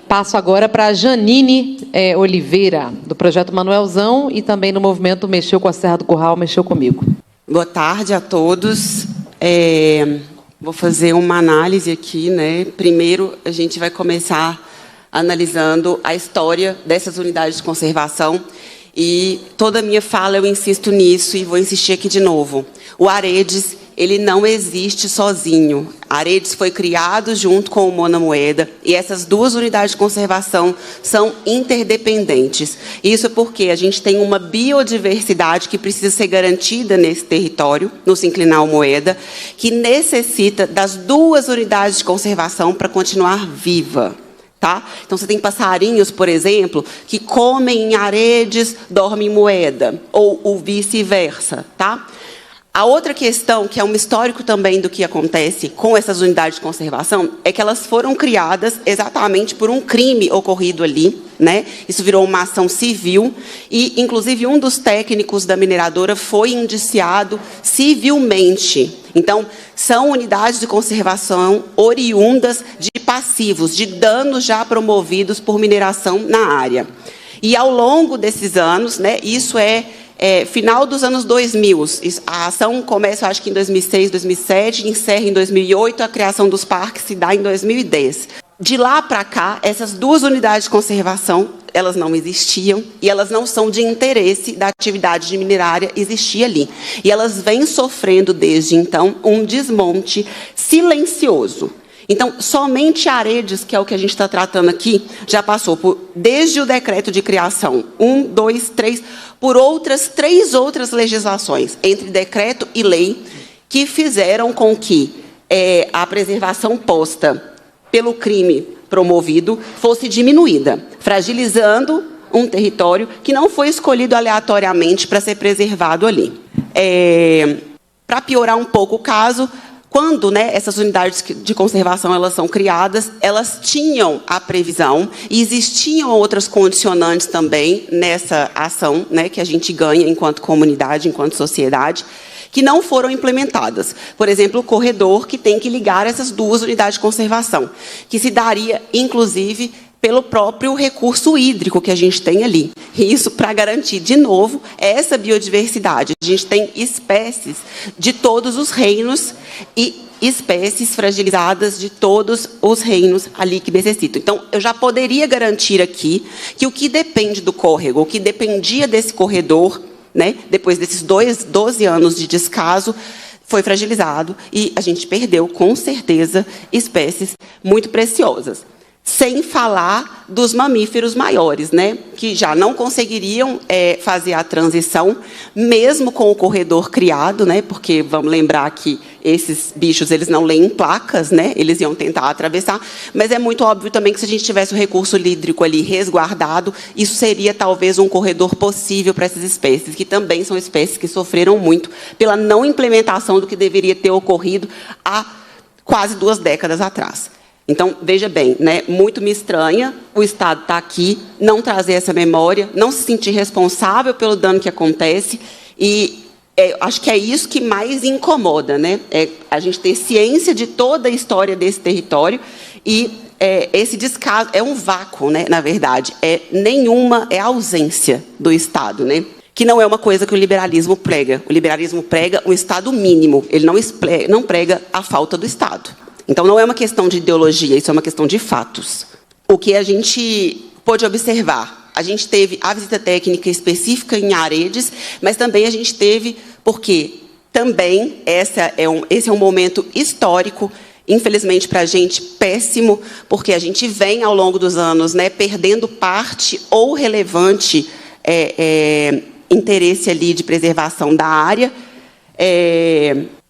Passo agora para a Janine Oliveira, do Projeto Manuelzão e também no movimento Mexeu com a Serra do Curral, Mexeu Comigo. Boa tarde a todos. Vou fazer uma análise aqui, né? Primeiro, a gente vai começar analisando a história dessas unidades de conservação. E toda a minha fala eu insisto nisso e vou insistir aqui de novo. O Aredes, ele não existe sozinho. Aredes foi criado junto com o Mona Moeda e essas duas unidades de conservação são interdependentes. Isso porque a gente tem uma biodiversidade que precisa ser garantida nesse território, no Sinclinal Moeda, que necessita das duas unidades de conservação para continuar viva. Tá? Então, você tem passarinhos, por exemplo, que comem em Aredes, dormem em Moeda, ou o vice-versa. Tá? A outra questão, que é um histórico também do que acontece com essas unidades de conservação, é que elas foram criadas exatamente por um crime ocorrido ali, né? Isso virou uma ação civil e, inclusive, um dos técnicos da mineradora foi indiciado civilmente. Então, são unidades de conservação oriundas de passivos, de danos já promovidos por mineração na área. E, ao longo desses anos, né, isso final dos anos 2000, a ação começa, acho que em 2006, 2007, encerra em 2008, a criação dos parques se dá em 2010. De lá para cá, essas duas unidades de conservação, elas não existiam e elas não são de interesse da atividade de minerária existir ali. E elas vêm sofrendo, desde então, um desmonte silencioso. Então, somente Aredes, que é o que a gente está tratando aqui, já passou por, desde o decreto de criação 1, 2, 3, por outras 3 outras legislações, entre decreto e lei, que fizeram com que a preservação posta pelo crime promovido fosse diminuída, fragilizando um território que não foi escolhido aleatoriamente para ser preservado ali. Para piorar um pouco o caso, quando, né, essas unidades de conservação elas são criadas, elas tinham a previsão e existiam outras condicionantes também nessa ação, né, que a gente ganha enquanto comunidade, enquanto sociedade, que não foram implementadas. Por exemplo, o corredor que tem que ligar essas duas unidades de conservação, que se daria, inclusive, pelo próprio recurso hídrico que a gente tem ali. E isso para garantir, de novo, essa biodiversidade. A gente tem espécies de todos os reinos e espécies fragilizadas de todos os reinos ali que necessitam. Então, eu já poderia garantir aqui que o que depende do córrego, o que dependia desse corredor, né, depois desses 12 anos de descaso, foi fragilizado e a gente perdeu, com certeza, espécies muito preciosas. Sem falar dos mamíferos maiores, né, que já não conseguiriam fazer a transição, mesmo com o corredor criado, né, porque vamos lembrar que esses bichos eles não leem placas, né, eles iam tentar atravessar, mas é muito óbvio também que se a gente tivesse o recurso hídrico ali resguardado, isso seria talvez um corredor possível para essas espécies, que também são espécies que sofreram muito pela não implementação do que deveria ter ocorrido há quase 2 décadas atrás. Então, veja bem, né, muito me estranha o Estado estar aqui, não trazer essa memória, não se sentir responsável pelo dano que acontece, e acho que é isso que mais incomoda, né? A gente ter ciência de toda a história desse território e esse descaso é um vácuo, né, na verdade, é a ausência do Estado, né? Que não é uma coisa que o liberalismo prega. O liberalismo prega um Estado mínimo, ele não prega a falta do Estado. Então, não é uma questão de ideologia, isso é uma questão de fatos. O que a gente pôde observar? A gente teve a visita técnica específica em Aredes, mas também a gente teve, porque também esse é um momento histórico, infelizmente para a gente, péssimo, porque a gente vem, ao longo dos anos, né, perdendo parte ou relevante interesse ali de preservação da área,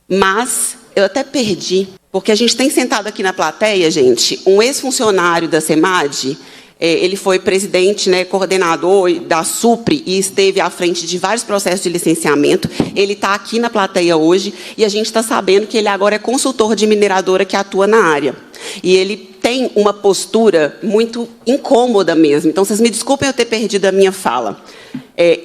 mas eu até perdi. Porque a gente tem sentado aqui na plateia, gente, um ex-funcionário da SEMAD, ele foi presidente, né, coordenador da SUPRE e esteve à frente de vários processos de licenciamento. Ele está aqui na plateia hoje e a gente está sabendo que ele agora é consultor de mineradora que atua na área. E ele tem uma postura muito incômoda mesmo. Então, vocês me desculpem eu ter perdido a minha fala.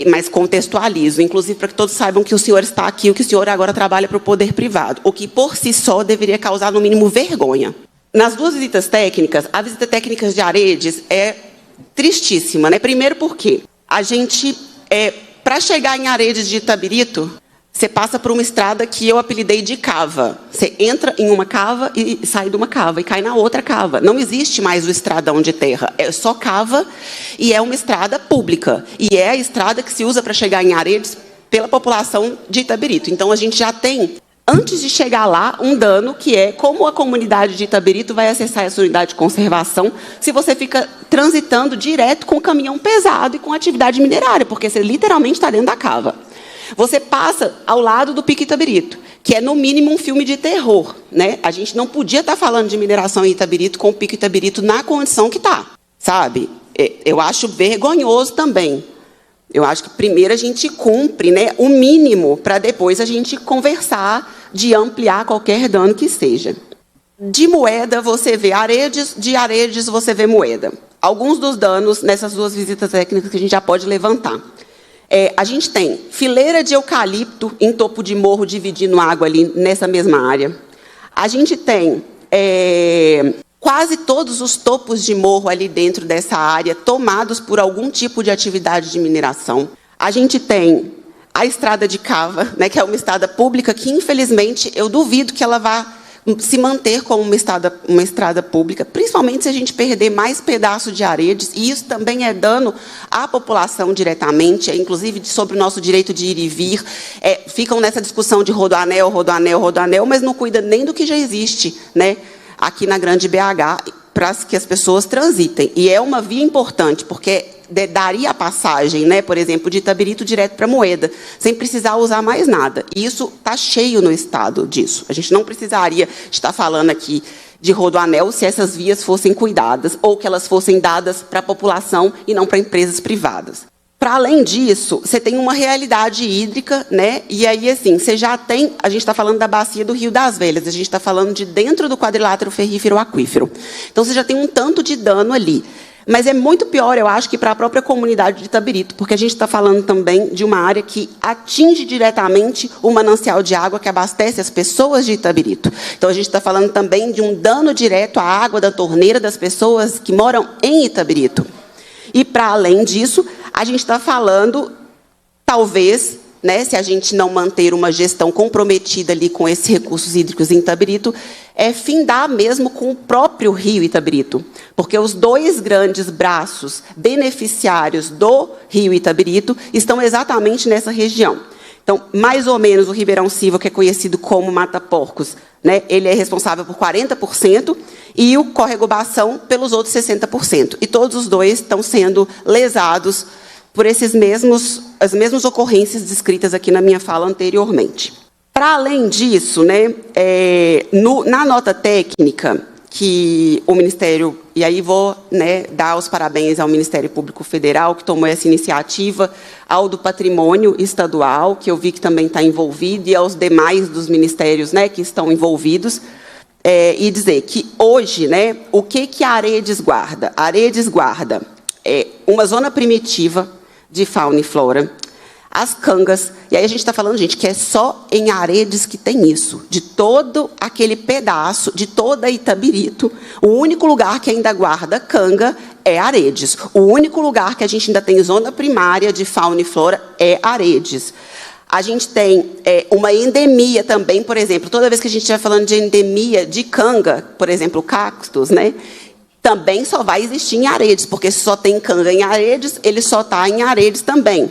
Mas contextualizo, inclusive para que todos saibam que o senhor está aqui, o que o senhor agora trabalha para o poder privado, o que por si só deveria causar, no mínimo, vergonha. Nas duas visitas técnicas, a visita técnica de Aredes é tristíssima, né? Primeiro porque a gente, para chegar em Aredes de Itabirito, você passa por uma estrada que eu apelidei de cava. Você entra em uma cava e sai de uma cava e cai na outra cava. Não existe mais o estradão de terra. É só cava e é uma estrada pública. E é a estrada que se usa para chegar em Aredes pela população de Itabirito. Então, a gente já tem, antes de chegar lá, um dano que é como a comunidade de Itabirito vai acessar essa unidade de conservação se você fica transitando direto com caminhão pesado e com atividade minerária, porque você literalmente está dentro da cava. Você passa ao lado do Pico Itabirito, que é, no mínimo, um filme de terror, né? A gente não podia estar falando de mineração em Itabirito com o Pico Itabirito na condição que está, sabe? Eu acho vergonhoso também. Eu acho que primeiro a gente cumpre, né, o mínimo para depois a gente conversar de ampliar qualquer dano que seja. De Moeda você vê Aredes, de Aredes você vê Moeda. Alguns dos danos nessas duas visitas técnicas que a gente já pode levantar. A gente tem fileira de eucalipto em topo de morro dividindo água ali nessa mesma área. A gente tem quase todos os topos de morro ali dentro dessa área tomados por algum tipo de atividade de mineração. A gente tem a estrada de cava, né, que é uma estrada pública que, infelizmente, eu duvido que ela vá se manter como uma estrada pública, principalmente se a gente perder mais pedaço de Aredes, e isso também é dano à população diretamente, inclusive sobre o nosso direito de ir e vir. Ficam nessa discussão de rodoanel, mas não cuida nem do que já existe, né, aqui na Grande BH, para que as pessoas transitem. E é uma via importante, porque daria a passagem, né, por exemplo, de Itabirito direto para Moeda, sem precisar usar mais nada. E isso está cheio no estado disso. A gente não precisaria estar falando aqui de rodoanel se essas vias fossem cuidadas ou que elas fossem dadas para a população e não para empresas privadas. Para além disso, você tem uma realidade hídrica, né? E aí, assim, você já tem... A gente está falando da bacia do Rio das Velhas, a gente está falando de dentro do quadrilátero ferrífero aquífero. Então, você já tem um tanto de dano ali. Mas é muito pior, eu acho, que para a própria comunidade de Itabirito, porque a gente está falando também de uma área que atinge diretamente o manancial de água que abastece as pessoas de Itabirito. Então, a gente está falando também de um dano direto à água da torneira das pessoas que moram em Itabirito. E, para além disso, a gente está falando, talvez, né, se a gente não manter uma gestão comprometida ali com esses recursos hídricos em Itabirito, findar mesmo com o próprio rio Itabirito. Porque os dois grandes braços beneficiários do rio Itabirito estão exatamente nessa região. Então, mais ou menos, o Ribeirão Silva, que é conhecido como Mata Porcos, né, ele é responsável por 40%, e o Córrego Bação pelos outros 60%. E todos os dois estão sendo lesados por as mesmas ocorrências descritas aqui na minha fala anteriormente. Para além disso, né, na nota técnica que o Ministério, e aí vou, né, dar os parabéns ao Ministério Público Federal, que tomou essa iniciativa, ao do Patrimônio Estadual, que eu vi que também está envolvido, e aos demais dos ministérios, né, que estão envolvidos, e dizer que hoje, né, o que a Aredes guarda? A Aredes guarda uma zona primitiva de fauna e flora, as cangas, e aí a gente está falando, gente, que é só em Aredes que tem isso, de todo aquele pedaço, de toda Itabirito, o único lugar que ainda guarda canga é Aredes. O único lugar que a gente ainda tem zona primária de fauna e flora é Aredes. A gente tem uma endemia também, por exemplo, toda vez que a gente estiver falando de endemia de canga, por exemplo, cactos, né, também só vai existir em Aredes, porque se só tem canga em Aredes, ele só está em Aredes também.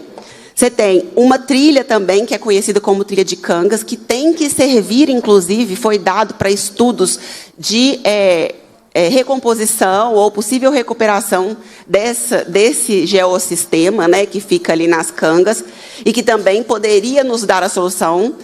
Você tem uma trilha também, que é conhecida como trilha de cangas, que tem que servir, inclusive, foi dado para estudos de recomposição ou possível recuperação desse geossistema, né, que fica ali nas cangas, e que também poderia nos dar a solução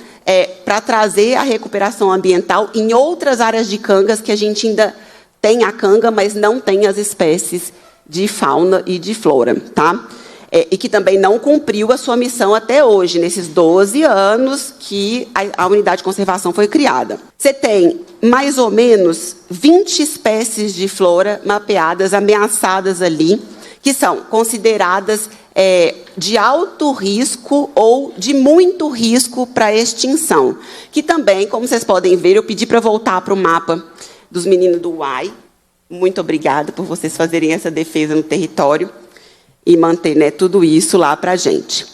para trazer a recuperação ambiental em outras áreas de cangas que a gente ainda tem a canga, mas não tem as espécies de fauna e de flora, tá? E que também não cumpriu a sua missão até hoje, nesses 12 anos que a unidade de conservação foi criada. Você tem, mais ou menos, 20 espécies de flora mapeadas, ameaçadas ali, que são consideradas de alto risco ou de muito risco para extinção. Que também, como vocês podem ver, eu pedi para voltar para o mapa dos meninos do UAI. Muito obrigada por vocês fazerem essa defesa no território e manter, né, tudo isso lá para a gente.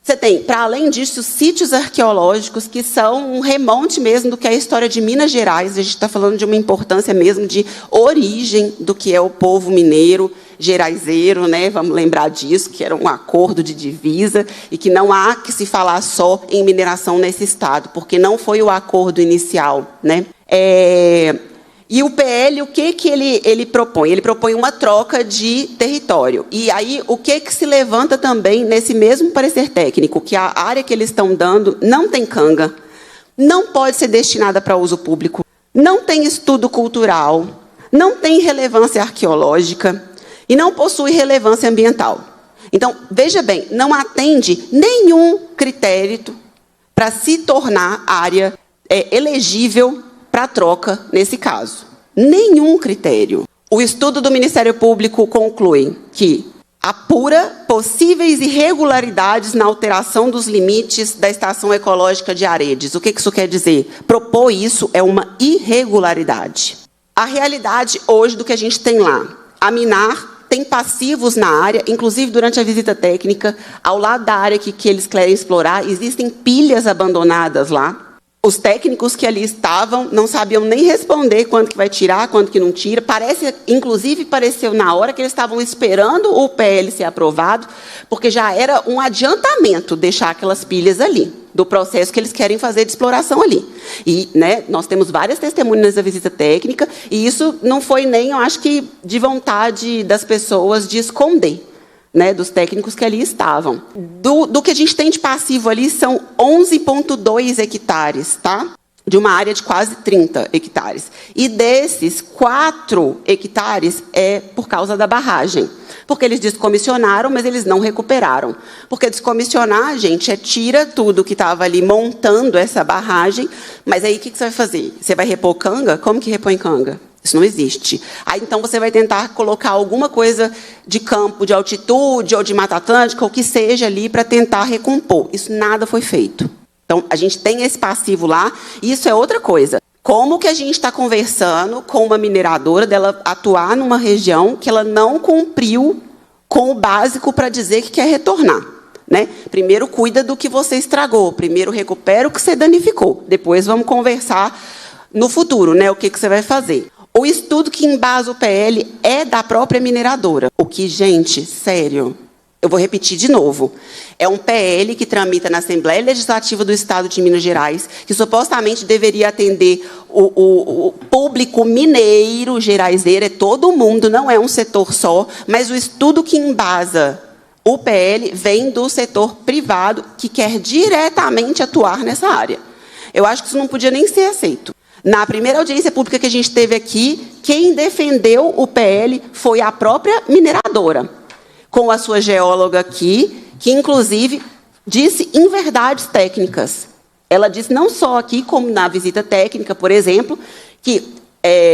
Você tem, para além disso, sítios arqueológicos que são um remonte mesmo do que é a história de Minas Gerais. A gente está falando de uma importância mesmo de origem do que é o povo mineiro, geraizeiro, né? Vamos lembrar disso, que era um acordo de divisa e que não há que se falar só em mineração nesse estado, porque não foi o acordo inicial, né? E o PL, o que ele propõe? Ele propõe uma troca de território. E aí, o que se levanta também nesse mesmo parecer técnico? Que a área que eles estão dando não tem canga, não pode ser destinada para uso público, não tem estudo cultural, não tem relevância arqueológica e não possui relevância ambiental. Então, veja bem, não atende nenhum critério para se tornar área elegível para troca nesse caso. Nenhum critério. O estudo do Ministério Público conclui que apura possíveis irregularidades na alteração dos limites da Estação Ecológica de Aredes. O que isso quer dizer? Propor isso é uma irregularidade. A realidade hoje do que a gente tem lá. A Minar tem passivos na área, inclusive durante a visita técnica, ao lado da área que eles querem explorar, existem pilhas abandonadas lá. Os técnicos que ali estavam não sabiam nem responder quanto que vai tirar, quanto que não tira. Inclusive, pareceu na hora que eles estavam esperando o PL ser aprovado, porque já era um adiantamento deixar aquelas pilhas ali, do processo que eles querem fazer de exploração ali. E, né, nós temos várias testemunhas da visita técnica, e isso não foi nem, eu acho que, de vontade das pessoas de esconder, né, dos técnicos que ali estavam. Do que a gente tem de passivo ali são 11,2 hectares, tá? De uma área de quase 30 hectares. E desses, 4 hectares é por causa da barragem. Porque eles descomissionaram, mas eles não recuperaram. Porque descomissionar, gente, tira tudo que estava ali montando essa barragem, mas aí o que você vai fazer? Você vai repor canga? Como que repõe canga? Isso não existe. Aí, então, você vai tentar colocar alguma coisa de campo, de altitude, ou de Mata Atlântica, ou que seja ali, para tentar recompor. Isso nada foi feito. Então, a gente tem esse passivo lá, e isso é outra coisa. Como que a gente está conversando com uma mineradora, dela atuar numa região que ela não cumpriu com o básico para dizer que quer retornar? Né? Primeiro, cuida do que você estragou. Primeiro, recupera o que você danificou. Depois, vamos conversar no futuro, né? O que você vai fazer. O estudo que embasa o PL é da própria mineradora. O que, gente, sério, eu vou repetir de novo. É um PL que tramita na Assembleia Legislativa do Estado de Minas Gerais, que supostamente deveria atender o público mineiro, geraizeiro, é todo mundo, não é um setor só, mas o estudo que embasa o PL vem do setor privado, que quer diretamente atuar nessa área. Eu acho que isso não podia nem ser aceito. Na primeira audiência pública que a gente teve aqui, quem defendeu o PL foi a própria mineradora, com a sua geóloga aqui, que, inclusive, disse inverdades técnicas. Ela disse, não só aqui, como na visita técnica, por exemplo, que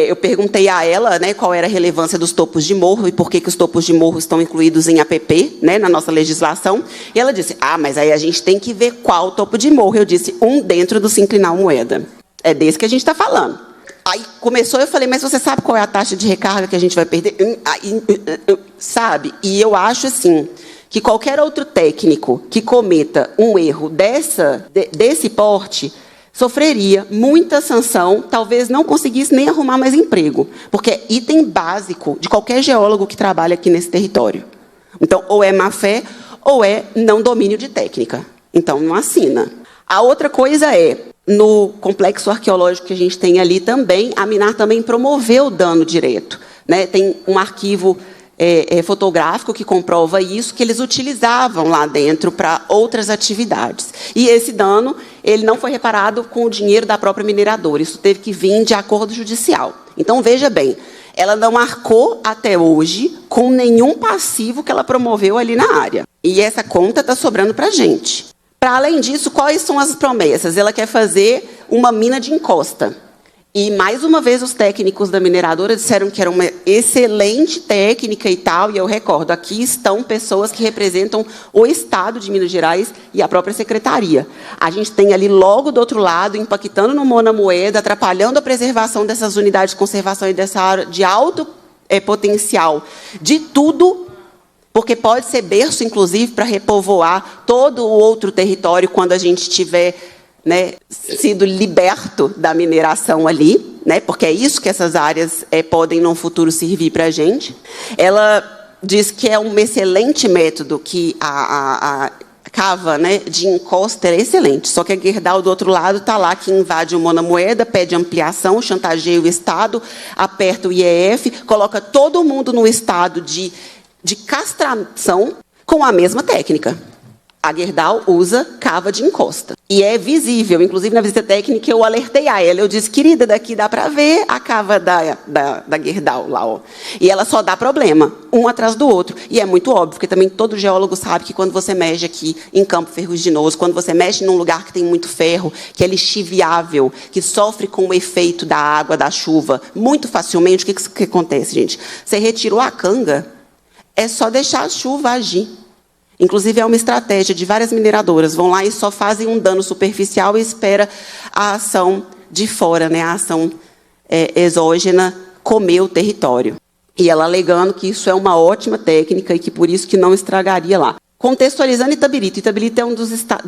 eu perguntei a ela, né, qual era a relevância dos topos de morro e por que os topos de morro estão incluídos em APP, né, na nossa legislação. E ela disse, mas aí a gente tem que ver qual topo de morro. Eu disse, dentro do Sinclinal Moeda. É desse que a gente está falando. Aí começou, eu falei, mas você sabe qual é a taxa de recarga que a gente vai perder? Sabe? E eu acho assim, que qualquer outro técnico que cometa um erro desse porte sofreria muita sanção, talvez não conseguisse nem arrumar mais emprego, porque é item básico de qualquer geólogo que trabalha aqui nesse território. Então, ou é má-fé, ou é não domínio de técnica. Então, não assina. A outra coisa é, no complexo arqueológico que a gente tem ali também, a Minar também promoveu o dano direto, né? Tem um arquivo fotográfico que comprova isso, que eles utilizavam lá dentro para outras atividades. E esse dano ele não foi reparado com o dinheiro da própria mineradora. Isso teve que vir de acordo judicial. Então, veja bem, ela não arcou até hoje com nenhum passivo que ela promoveu ali na área. E essa conta está sobrando para a gente. Para além disso, quais são as promessas? Ela quer fazer uma mina de encosta. E, mais uma vez, os técnicos da mineradora disseram que era uma excelente técnica e tal, e eu recordo, aqui estão pessoas que representam o Estado de Minas Gerais e a própria Secretaria. A gente tem ali, logo do outro lado, impactando no Mona Moeda, atrapalhando a preservação dessas unidades de conservação e dessa área de alto potencial de tudo, porque pode ser berço, inclusive, para repovoar todo o outro território quando a gente tiver, né, sido liberto da mineração ali, né, porque é isso que essas áreas podem, no futuro, servir para a gente. Ela diz que é um excelente método, que a cava, né, de encosta é excelente, só que a Gerdau, do outro lado, está lá, que invade o Mona Moeda, pede ampliação, chantageia o Estado, aperta o IEF, coloca todo mundo no estado de castração com a mesma técnica. A Gerdau usa cava de encosta. E é visível, inclusive na visita técnica eu alertei a ela, eu disse, querida, daqui dá para ver a cava da Gerdau lá, ó. E ela só dá problema, um atrás do outro. E é muito óbvio, porque também todo geólogo sabe que quando você mexe aqui em campo ferruginoso, quando você mexe num lugar que tem muito ferro, que é lixiviável, que sofre com o efeito da água, da chuva, muito facilmente, o que acontece, gente? Você retirou a canga, é só deixar a chuva agir. Inclusive, é uma estratégia de várias mineradoras. Vão lá e só fazem um dano superficial e espera a ação de fora, né, a ação exógena, comer o território. E ela alegando que isso é uma ótima técnica e que, por isso, que não estragaria lá. Contextualizando Itabirito. Itabirito é um dos estados,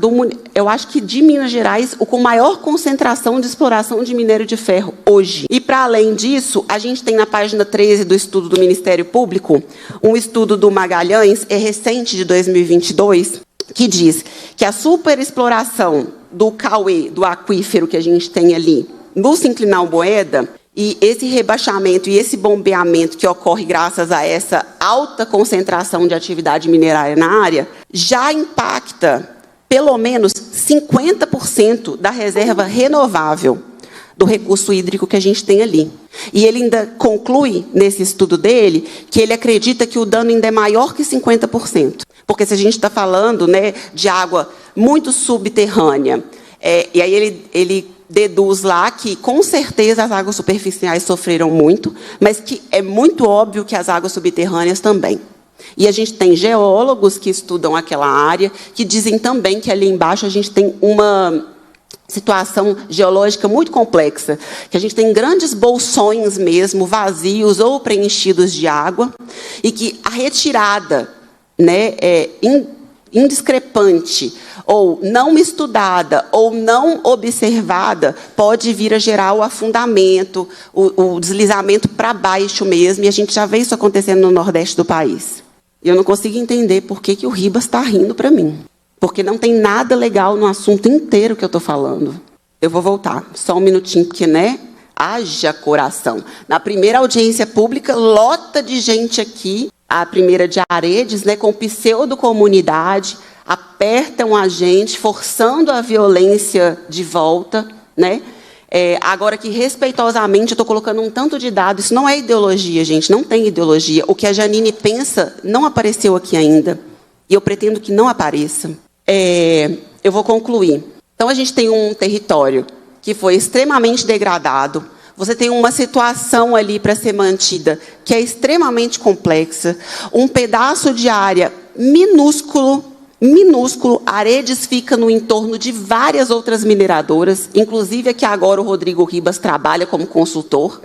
eu acho que de Minas Gerais, o com maior concentração de exploração de minério de ferro hoje. E, para além disso, a gente tem na página 13 do estudo do Ministério Público, um estudo do Magalhães, recente, de 2022, que diz que a superexploração do Cauê, do aquífero que a gente tem ali, no Sinclinal Moeda, e esse rebaixamento e esse bombeamento que ocorre graças a essa alta concentração de atividade minerária na área, já impacta pelo menos 50% da reserva renovável do recurso hídrico que a gente tem ali. E ele ainda conclui, nesse estudo dele, que ele acredita que o dano ainda é maior que 50%. Porque se a gente está falando, né, de água muito subterrânea, e aí ele deduz lá que, com certeza, as águas superficiais sofreram muito, mas que é muito óbvio que as águas subterrâneas também. E a gente tem geólogos que estudam aquela área, que dizem também que ali embaixo a gente tem uma situação geológica muito complexa, que a gente tem grandes bolsões mesmo, vazios ou preenchidos de água, e que a retirada, né, indiscrepante, ou não estudada, ou não observada, pode vir a gerar o afundamento, o deslizamento para baixo mesmo, e a gente já vê isso acontecendo no Nordeste do país. E eu não consigo entender por que o Ribas está rindo para mim. Porque não tem nada legal no assunto inteiro que eu estou falando. Eu vou voltar, só um minutinho, porque, né, haja coração. Na primeira audiência pública, lota de gente aqui, a primeira de Aredes, né, com pseudo-comunidade, apertam a gente, forçando a violência de volta, né? Agora que, respeitosamente, eu estou colocando um tanto de dados, isso não é ideologia, gente, não tem ideologia. O que a Janine pensa não apareceu aqui ainda, e eu pretendo que não apareça. Eu vou concluir. Então, a gente tem um território que foi extremamente degradado. Você tem uma situação ali para ser mantida que é extremamente complexa. Um pedaço de área minúsculo, Aredes fica no entorno de várias outras mineradoras, inclusive a que agora o Rodrigo Ribas trabalha como consultor,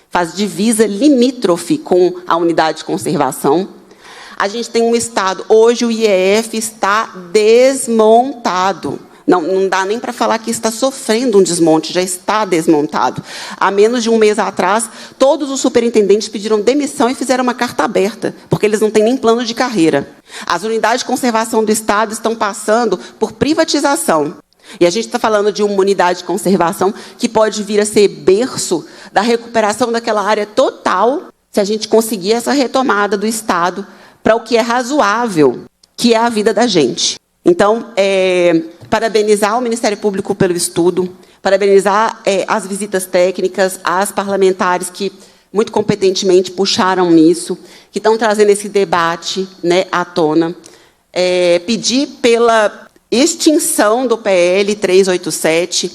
faz divisa limítrofe com a unidade de conservação. A gente tem um estado, hoje o IEF está desmontado. Não dá nem para falar que está sofrendo um desmonte, já está desmontado. Há menos de um mês atrás, todos os superintendentes pediram demissão e fizeram uma carta aberta, porque eles não têm nem plano de carreira. As unidades de conservação do Estado estão passando por privatização. E a gente está falando de uma unidade de conservação que pode vir a ser berço da recuperação daquela área total, se a gente conseguir essa retomada do Estado para o que é razoável, que é a vida da gente. Então, parabenizar o Ministério Público pelo estudo, parabenizar as visitas técnicas, as parlamentares que muito competentemente puxaram nisso, que estão trazendo esse debate, né, à tona. Pedir pela extinção do PL 387,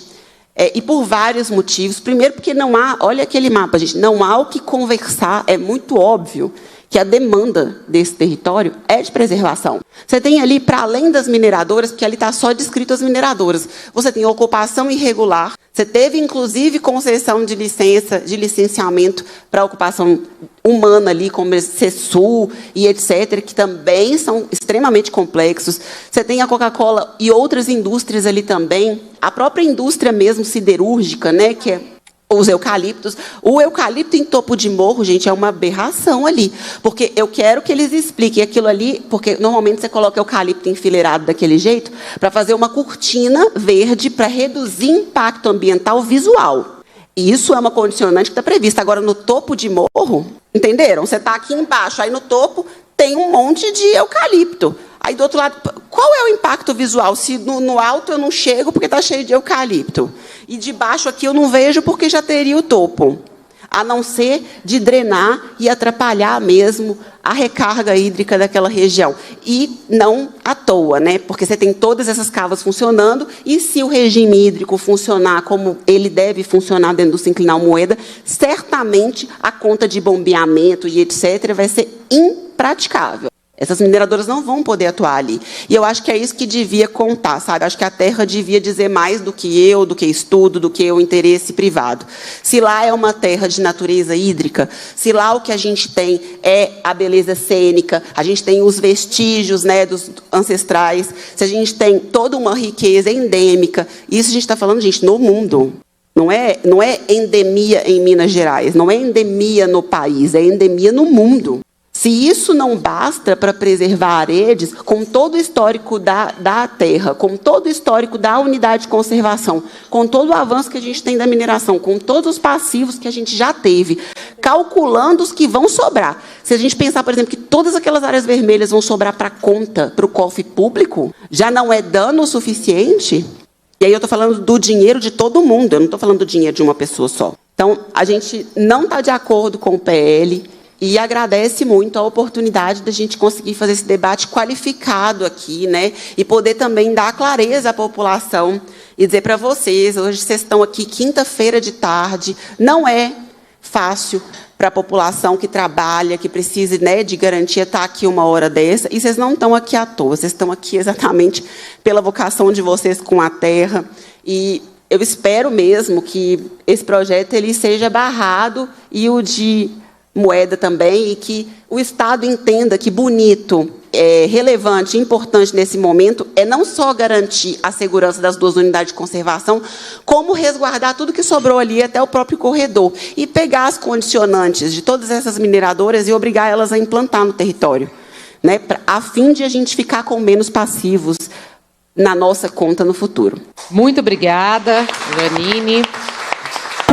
E por vários motivos. Primeiro, porque não há, olha aquele mapa, gente, não há o que conversar, é muito óbvio que a demanda desse território é de preservação. Você tem ali, para além das mineradoras, porque ali está só descrito as mineradoras, você tem ocupação irregular, você teve, inclusive, concessão de licença, de licenciamento para ocupação humana ali, como CESUL e etc., que também são extremamente complexos. Você tem a Coca-Cola e outras indústrias ali também, a própria indústria mesmo siderúrgica, né, que é os eucaliptos. O eucalipto em topo de morro, gente, é uma aberração ali. Porque eu quero que eles expliquem aquilo ali, porque normalmente você coloca eucalipto enfileirado daquele jeito, para fazer uma cortina verde para reduzir impacto ambiental visual. E isso é uma condicionante que está prevista. Agora, no topo de morro, entenderam? Você está aqui embaixo, aí no topo tem um monte de eucalipto. Aí, do outro lado, qual é o impacto visual? Se no alto eu não chego porque está cheio de eucalipto. E de baixo aqui eu não vejo porque já teria o topo. A não ser de drenar e atrapalhar mesmo a recarga hídrica daquela região. E não à toa, né? Porque você tem todas essas cavas funcionando, e se o regime hídrico funcionar como ele deve funcionar dentro do Sinclinal Moeda, certamente a conta de bombeamento e etc. vai ser impraticável. Essas mineradoras não vão poder atuar ali. E eu acho que é isso que devia contar, sabe? Acho que a terra devia dizer mais do que eu, do que estudo, do que o interesse privado. Se lá é uma terra de natureza hídrica, se lá o que a gente tem é a beleza cênica, a gente tem os vestígios, né, dos ancestrais, se a gente tem toda uma riqueza endêmica, isso a gente está falando, gente, no mundo. Não é endemia em Minas Gerais, não é endemia no país, é endemia no mundo. Se isso não basta para preservar Aredes, com todo o histórico da terra, com todo o histórico da unidade de conservação, com todo o avanço que a gente tem da mineração, com todos os passivos que a gente já teve, calculando os que vão sobrar. Se a gente pensar, por exemplo, que todas aquelas áreas vermelhas vão sobrar para a conta, para o cofre público, já não é dano o suficiente? E aí eu estou falando do dinheiro de todo mundo, eu não estou falando do dinheiro de uma pessoa só. Então, a gente não está de acordo com o PL, e agradece muito a oportunidade da gente conseguir fazer esse debate qualificado aqui, né? E poder também dar clareza à população e dizer para vocês, hoje vocês estão aqui quinta-feira de tarde, não é fácil para a população que trabalha, que precisa, né, de garantia estar aqui uma hora dessa, e vocês não estão aqui à toa, vocês estão aqui exatamente pela vocação de vocês com a terra, e eu espero mesmo que esse projeto ele seja barrado, e o de Moeda também, e que o Estado entenda que bonito, relevante, importante nesse momento é não só garantir a segurança das duas unidades de conservação, como resguardar tudo que sobrou ali até o próprio corredor e pegar as condicionantes de todas essas mineradoras e obrigar elas a implantar no território, né, a fim de a gente ficar com menos passivos na nossa conta no futuro. Muito obrigada, Janine.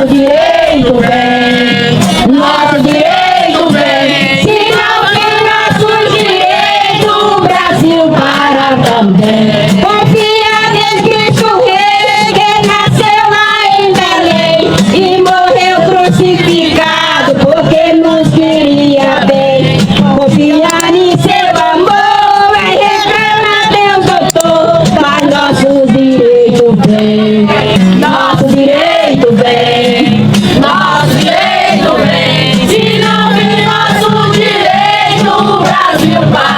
Direito vem, nosso direito vem. Se não tem nosso direito, o Brasil para também. Confia em Cristo Rei, que nasceu lá em Belém e morreu crucificado porque nos queria bem. Confiar em seu amor, vai reclamar Deus doutor, mas nosso direito vem, nosso direito vem. Nosso direito vem, se não tem nosso direito, o Brasil vai.